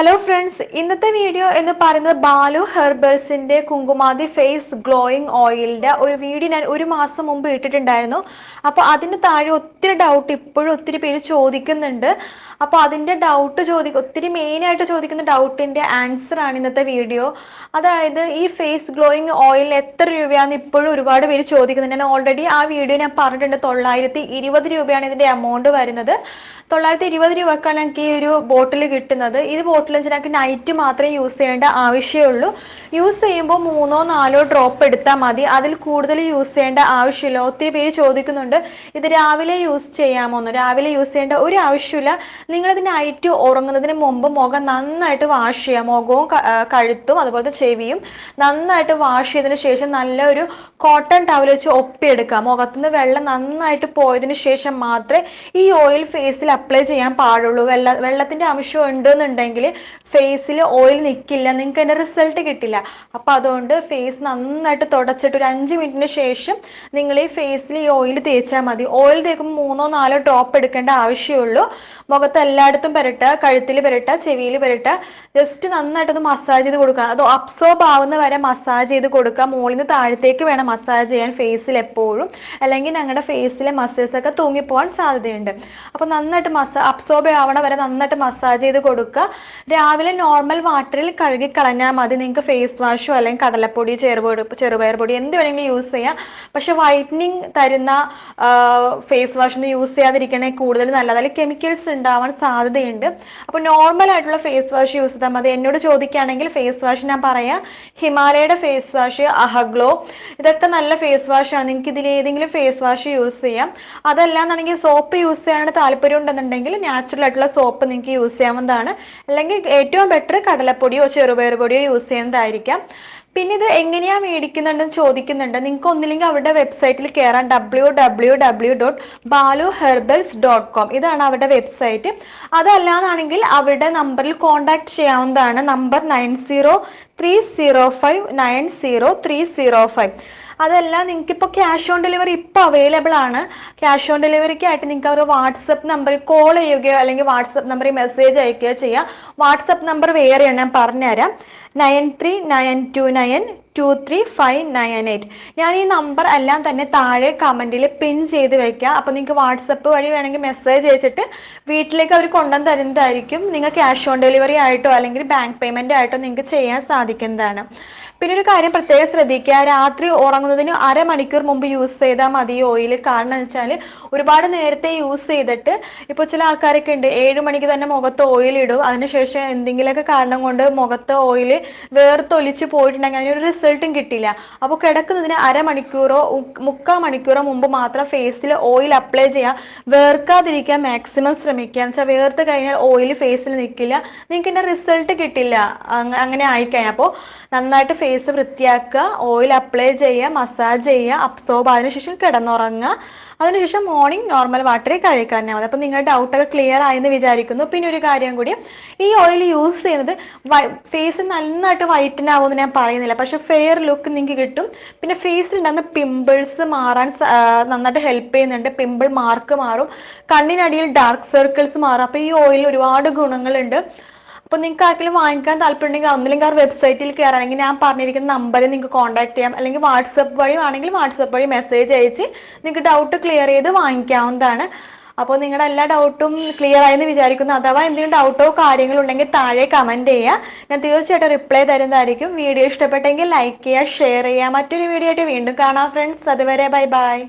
Hello friends, ഇന്നത്തെ video എന്ന് പറയുന്നത് ബാലു ഹെർബൽസിന്റെ കുങ്കുമാതി ഫേസ് ഗ്ലോയിങ് ഓയിലിന്റെ ഒരു വീഡിയോ ഞാൻ ഒരു മാസം മുമ്പ് ഇട്ടിട്ടുണ്ടായിരുന്നു. അപ്പോൾ അതിന് താഴെ ഒത്തിരി ഡൗട്ട് ഇപ്പോഴും ഒത്തിരി പേര് ചോദിക്കുന്നുണ്ട്. അപ്പോൾ അതിന്റെ ഡൗട്ട് ഒത്തിരി മെയിൻ ആയിട്ട് ചോദിക്കുന്ന ഡൗട്ടിന്റെ ആൻസർ ആണ് ഇന്നത്തെ വീഡിയോ. അതായത് ഈ ഫേസ് ഗ്ലോയിങ് ഓയിൽ എത്ര രൂപയാണെന്ന് ഇപ്പോഴും ഒരുപാട് പേര് ചോദിക്കുന്നുണ്ട്. ഞാൻ ഓൾറെഡി ആ വീഡിയോ ഞാൻ പറഞ്ഞിട്ടുണ്ട്. 920 രൂപയാണ് ഇതിന്റെ എമൗണ്ട് വരുന്നത്. 920 രൂപക്കാണ് എനിക്ക് ഈ ഒരു ബോട്ടിൽ കിട്ടുന്നത്. ഇത് ബോട്ടിൽ വെച്ച് ഞങ്ങൾക്ക് നൈറ്റ് മാത്രമേ യൂസ് ചെയ്യേണ്ട ആവശ്യമുള്ളൂ. യൂസ് ചെയ്യുമ്പോൾ 3-4 ഡ്രോപ്പ് എടുത്താൽ മതി. അതിൽ കൂടുതൽ യൂസ് ചെയ്യേണ്ട ആവശ്യമില്ല. ഒത്തിരി പേര് ചോദിക്കുന്നുണ്ട് ഇത് രാവിലെ യൂസ് ചെയ്യാമോന്ന്. രാവിലെ യൂസ് ചെയ്യേണ്ട ഒരു ആവശ്യമില്ല. നിങ്ങളിത് നൈറ്റ് ഉറങ്ങുന്നതിന് മുമ്പ് മുഖം നന്നായിട്ട് വാഷ് ചെയ്യുക. മുഖവും കഴുത്തും അതുപോലെ ചെവിയും നന്നായിട്ട് വാഷ് ചെയ്തതിന് ശേഷം നല്ലൊരു കോട്ടൺ ടവൽ വെച്ച് ഒപ്പിയെടുക്കുക. മുഖത്തുനിന്ന് വെള്ളം നന്നായിട്ട് പോയതിനു ശേഷം മാത്രമേ ഈ ഓയിൽ ഫേസിൽ അപ്ലൈ ചെയ്യാൻ പാടുള്ളൂ. വെള്ളത്തിന്റെ അംശം ഉണ്ടെന്നുണ്ടെങ്കിൽ ഫേസിൽ ഓയിൽ നിൽക്കില്ല, നിങ്ങൾക്ക് അതിന്റെ റിസൾട്ട് കിട്ടില്ല. അപ്പൊ അതുകൊണ്ട് ഫേസ് നന്നായിട്ട് തുടച്ചിട്ട് ഒരു 5 മിനിറ്റിന് ശേഷം നിങ്ങൾ ഈ ഫേസിൽ ഈ ഓയിൽ തേച്ചാൽ മതി. ഓയിൽ തേക്കുമ്പോൾ 3-4 ഡ്രോപ്പ് എടുക്കേണ്ട ആവശ്യമുള്ളൂ. മുഖത്ത് എല്ലായിടത്തും പുരട്ടുക, കഴുത്തിൽ പുരട്ടുക, ചെവിയിൽ പുരട്ടുക. ജസ്റ്റ് നന്നായിട്ടൊന്ന് മസാജ് ചെയ്ത് കൊടുക്കുക. അത് അബ്സോർബ് ആവുന്ന വരെ മസാജ് ചെയ്ത് കൊടുക്കുക. മുകളിൽ നിന്ന് താഴത്തേക്ക് വേണം മസാജ് ചെയ്യാൻ ഫേസിൽ എപ്പോഴും, അല്ലെങ്കിൽ ഞങ്ങളുടെ ഫേസിലെ മസിൽസ് ഒക്കെ തൂങ്ങിപ്പോവാൻ സാധ്യതയുണ്ട്. അപ്പൊ നന്നായിട്ട് അബ്സോർബ് ആവണ വരെ നന്നായിട്ട് മസാജ് ചെയ്ത് കൊടുക്കുക. രാവിലെ നോർമൽ വാട്ടറിൽ കഴുകി കളഞ്ഞാൽ മതി. നിങ്ങൾക്ക് ഫേസ് വാഷോ അല്ലെങ്കിൽ കടലപ്പൊടി, ചെറുപയർ പൊടി എന്ത് വേണമെങ്കിലും യൂസ് ചെയ്യാം. പക്ഷെ വൈറ്റനിങ് തരുന്ന ഫേസ് വാഷ് ഒന്നും യൂസ് ചെയ്യാതിരിക്കണേ കൂടുതൽ നല്ലത്. അതിൽ കെമിക്കൽസ് ഉണ്ടാവാൻ സാധ്യതയുണ്ട്. അപ്പൊ നോർമൽ ആയിട്ടുള്ള ഫേസ് വാഷ് യൂസ് ചെയ്താൽ മതി. എന്നോട് ചോദിക്കുകയാണെങ്കിൽ ഫേസ് വാഷ് ഞാൻ പറയാം, ഹിമാലയയുടെ ഫേസ് വാഷ്, അഹഗ്ലോ, ഇതൊക്കെ നല്ല ഫേസ് വാഷ് ആണ്. നിങ്ങൾക്ക് ഇതിൽ ഏതെങ്കിലും ഫേസ് വാഷ് യൂസ് ചെയ്യാം. അതല്ലാന്നുണ്ടെങ്കിൽ സോപ്പ് യൂസ് ചെയ്യാനാണ് താല്പര്യം ഉണ്ടെന്നുണ്ടെങ്കിൽ നാച്ചുറൽ ആയിട്ടുള്ള സോപ്പ് നിങ്ങൾക്ക് യൂസ് ചെയ്യാവുന്നതാണ്. അല്ലെങ്കിൽ ഏറ്റവും ബെറ്റർ കടലപ്പൊടിയോ ചെറുപയർ പൊടിയോ യൂസ് ചെയ്യുന്നതായിരിക്കാം. പിന്നെ ഇത് എങ്ങനെയാ മേടിക്കുന്നുണ്ടെന്ന് ചോദിക്കുന്നുണ്ട്. നിങ്ങൾക്ക് ഒന്നില്ലെങ്കിൽ അവരുടെ വെബ്സൈറ്റിൽ കയറാം, www.baluherbals.com. ഇതാണ് അവരുടെ വെബ്സൈറ്റ്. അതല്ലാന്നാണെങ്കിൽ അവരുടെ നമ്പറിൽ കോൺടാക്ട് ചെയ്യാവുന്നതാണ്. നമ്പർ 9030590305. അതല്ല, നിങ്ങൾക്ക് ഇപ്പോൾ ക്യാഷ് ഓൺ ഡെലിവറി ഇപ്പോൾ അവൈലബിൾ ആണ്. ക്യാഷ് ഓൺ ഡെലിവറിക്ക് ആയിട്ട് നിങ്ങൾക്ക് അവർ വാട്സപ്പ് നമ്പറിൽ കോൾ ചെയ്യുകയോ അല്ലെങ്കിൽ വാട്സപ്പ് നമ്പറിൽ മെസ്സേജ് അയക്കുകയോ ചെയ്യാം. വാട്സപ്പ് നമ്പർ വേറെയാണ്, ഞാൻ പറഞ്ഞുതരാം. 9392923598. ഞാൻ ഈ നമ്പർ എല്ലാം തന്നെ താഴെ കമന്റിൽ പിൻ ചെയ്ത് വെക്കാം. അപ്പൊ നിങ്ങൾക്ക് വാട്സപ്പ് വഴി വേണമെങ്കിൽ മെസ്സേജ് അയച്ചിട്ട് വീട്ടിലേക്ക് അവർ കൊണ്ടുവന്ന് തരുന്നതായിരിക്കും. നിങ്ങൾ ക്യാഷ് ഓൺ ഡെലിവറി ആയിട്ടോ അല്ലെങ്കിൽ ബാങ്ക് പേയ്മെന്റ് ആയിട്ടോ നിങ്ങൾക്ക് ചെയ്യാൻ സാധിക്കുന്നതാണ്. പിന്നെ ഒരു കാര്യം പ്രത്യേകം ശ്രദ്ധിക്കുക, രാത്രി ഉറങ്ങുന്നതിന് അരമണിക്കൂർ മുമ്പ് യൂസ് ചെയ്താൽ മതി ഓയിൽ. കാരണം എന്ന് വെച്ചാൽ ഒരുപാട് നേരത്തെ യൂസ് ചെയ്തിട്ട് ഇപ്പോൾ ചില ആൾക്കാരൊക്കെ ഉണ്ട് 7 മണിക്ക് തന്നെ മുഖത്ത് ഓയിൽ ഇടും. അതിനുശേഷം എന്തെങ്കിലുമൊക്കെ കാരണം കൊണ്ട് മുഖത്ത് ഓയിൽ വേർത്തൊലിച്ച് പോയിട്ടുണ്ടെങ്കിൽ അതിനൊരു റിസൾട്ടും കിട്ടില്ല. അപ്പോൾ കിടക്കുന്നതിന് അരമണിക്കൂറോ 3/4 മണിക്കൂറോ മുമ്പ് മാത്രം ഫേസിൽ ഓയിൽ അപ്ലൈ ചെയ്യുക. വേർക്കാതിരിക്കാൻ മാക്സിമം ശ്രമിക്കുക. എന്ന് വെച്ചാൽ വേർത്ത് കഴിഞ്ഞാൽ ഓയിൽ ഫേസിൽ നിൽക്കില്ല, നിങ്ങൾക്ക് ഇതിന്റെ റിസൾട്ട് കിട്ടില്ല. അങ്ങനെ ആയിക്കഴിഞ്ഞാൽ അപ്പോൾ നന്നായിട്ട് ഫേസ് വൃത്തിയാക്കുക, ഓയിൽ അപ്ലൈ ചെയ്യുക, മസാജ് ചെയ്യുക, അബ്സോർബ്, അതിനുശേഷം കിടന്നുറങ്ങുക. അതിനുശേഷം മോർണിംഗ് നോർമൽ വാട്ടറിൽ കഴുകാനാൽ മതി. അപ്പം നിങ്ങളുടെ ഡൗട്ടൊക്കെ ക്ലിയർ ആയെന്ന് വിചാരിക്കുന്നു. പിന്നെ ഒരു കാര്യം കൂടി, ഈ ഓയിൽ യൂസ് ചെയ്യുന്നത് ഫേസ് നന്നായിട്ട് വൈറ്റൻ ആവുമെന്ന് ഞാൻ പറയുന്നില്ല, പക്ഷെ ഫെയർ ലുക്ക് നിങ്ങൾക്ക് കിട്ടും. പിന്നെ ഫേസിൽ ഉണ്ടാകുന്ന പിമ്പിൾസ് മാറാൻ നന്നായിട്ട് ഹെൽപ്പ് ചെയ്യുന്നുണ്ട്. പിമ്പിൾ മാർക്ക് മാറും, കണ്ണിനടിയിൽ ഡാർക്ക് സർക്കിൾസ് മാറും. അപ്പോൾ ഈ ഓയിൽ ഒരുപാട് ഗുണങ്ങളുണ്ട്. അപ്പൊ നിങ്ങൾക്ക് ആർക്കെങ്കിലും വാങ്ങിക്കാൻ താല്പര്യമുണ്ടെങ്കിൽ ഒന്നില്ലെങ്കിൽ ആ വെബ്സൈറ്റിൽ കയറാം, അല്ലെങ്കിൽ ഞാൻ പറഞ്ഞിരിക്കുന്ന നമ്പറിൽ നിങ്ങൾക്ക് കോൺടാക്ട് ചെയ്യാം. അല്ലെങ്കിൽ വാട്സപ്പ് വഴി ആണെങ്കിൽ വാട്സപ്പ് വഴി മെസ്സേജ് അയച്ച് നിങ്ങൾക്ക് ഡൗട്ട് ക്ലിയർ ചെയ്ത് വാങ്ങിക്കാവുന്നതാണ്. അപ്പോൾ നിങ്ങളുടെ എല്ലാ ഡൗട്ടും ക്ലിയർ ആയെന്ന് വിചാരിക്കുന്നു. അഥവാ എന്തെങ്കിലും ഡൗട്ടോ കാര്യങ്ങളോ ഉണ്ടെങ്കിൽ താഴെ കമന്റ് ചെയ്യുക, ഞാൻ തീർച്ചയായിട്ടും റിപ്ലൈ തരുന്നതായിരിക്കും. വീഡിയോ ഇഷ്ടപ്പെട്ടെങ്കിൽ ലൈക്ക് ചെയ്യുക, ഷെയർ ചെയ്യുക. മറ്റൊരു വീഡിയോ ആയിട്ട് വീണ്ടും കാണാം ഫ്രണ്ട്സ്. അതുവരെ ബൈ ബൈ.